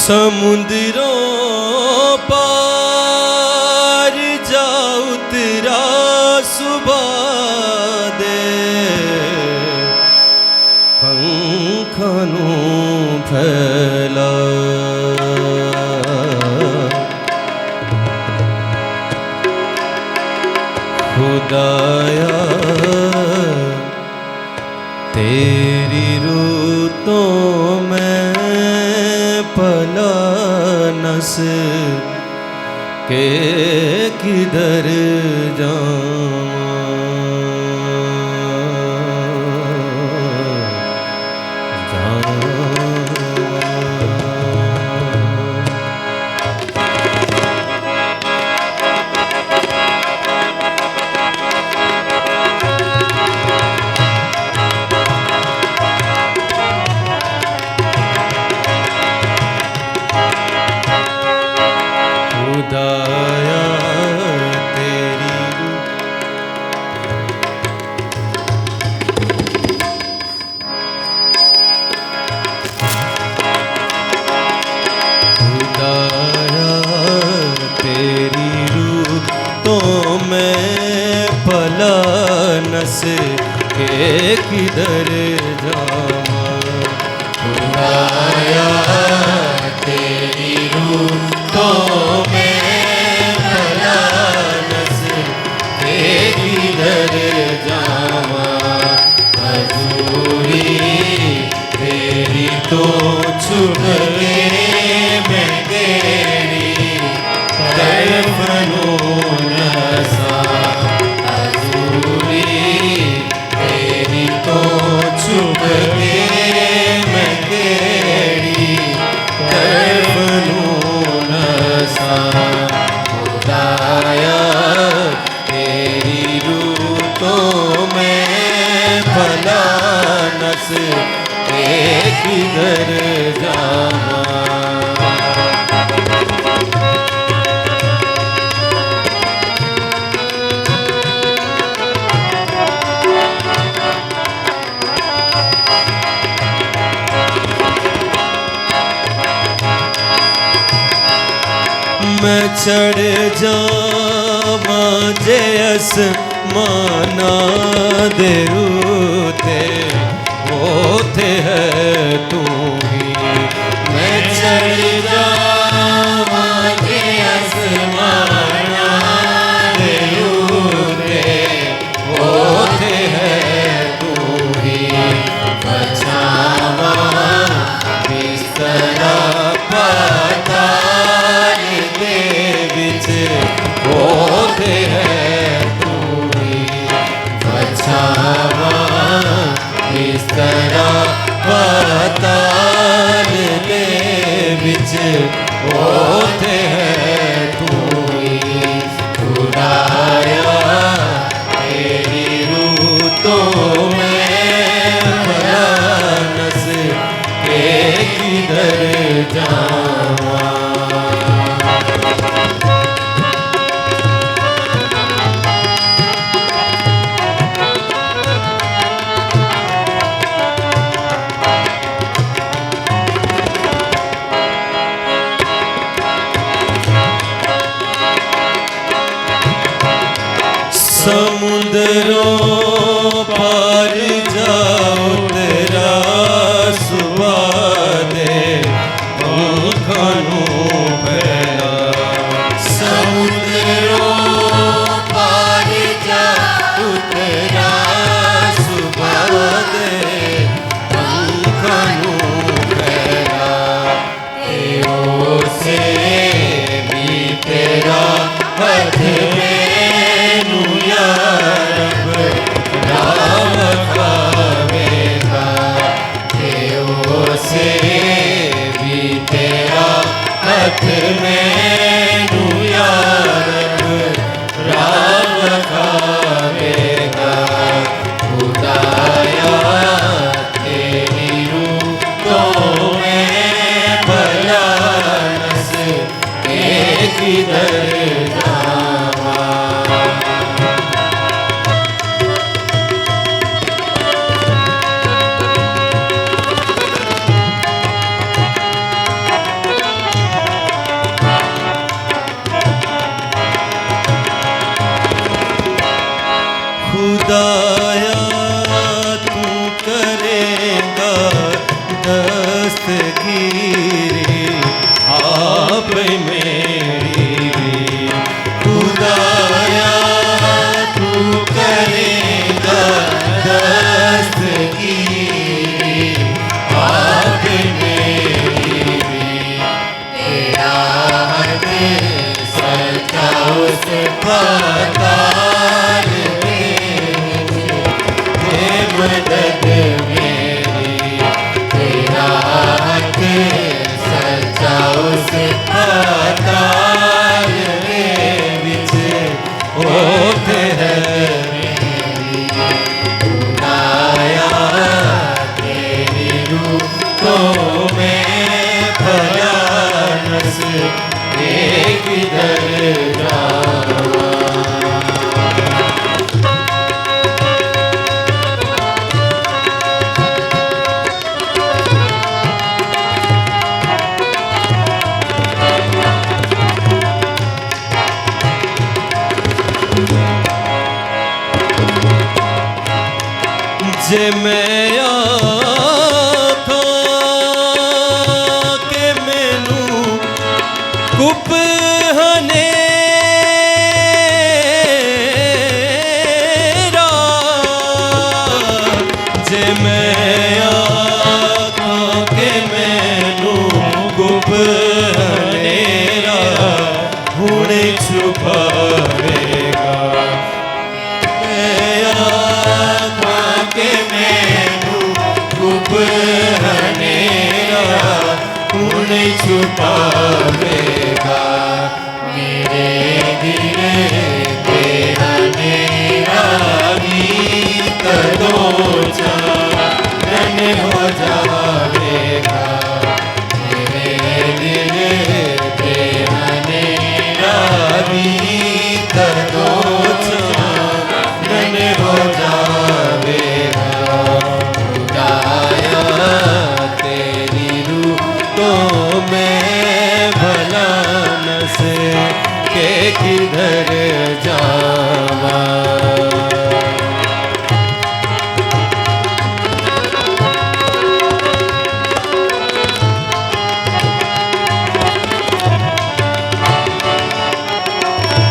समुद्रों पार जाऊं तेरा सुबह दे पंखनों फैला खुदाया तेरी रूतों में पला नस के किधर जाऊं खुदाया तेरी खुदाया तेरी रूतों में पला नस के किधर जाऊं खुदाया तेरी रूतों में पला नस के किधर जाऊं हजूरी तेरी तो छुड़ के मैं तेरी तरफ नसा हजूरी तेरी तो छुड़ के मैं तेरी तरफ नसा खुदाया तेरी रूतों में भला नस किधर जाऊं मैं चढ़ जावा जयस माना देरूते होते है तू ही मैं चढ़ जावा जयस माना देरूते होते है तू ही बचावा बिस्तरा पाताल के बिच होते हैं तू ही बचावा बिस्तरा पाताल के बिच होते हैं तू ही खुदाया तेरी रूतों में भला नस के किधर जाऊं समुद्रों पार जाओ तेरा सुबह दे पंखनों फैला समुद्रों पार जाओ तेरा सुबह दे पंखनों फैला तेरों से भी तेरा हाथ में से भी तेरा हाथ में राम खावेगा खुदाया तेरी रूतों में भला नस किधर जावा खुदाया तू करेगा दस्तगीरी आप मेरी भी। खुदाया तू करेगा दस्तगीरी आप मेरी भी। तेरा हाथ सच्चा उस पाताल मदद मेरी। तेरा हाथ सच्चा उस पाताल विच ओट है मेरी। खुदाया तेरी रूह तो मैं भला नस किधर जाऊं। जे मैं आखां के मैनू कुप हनेरा, जे मैं आखां के मैनू कुप हनेरा हुणे छुपावेगा। के मैनू गुप हनेरा हुण छुपावेगा। मेरे दिल पे हनेरा भी कदों चानन हो जावेगा। मेरे दिल पे हनेरा भी कदों चानन हो जावेगा। खुदाया तेरी रूह तो मैं भला नस के किधर जावा।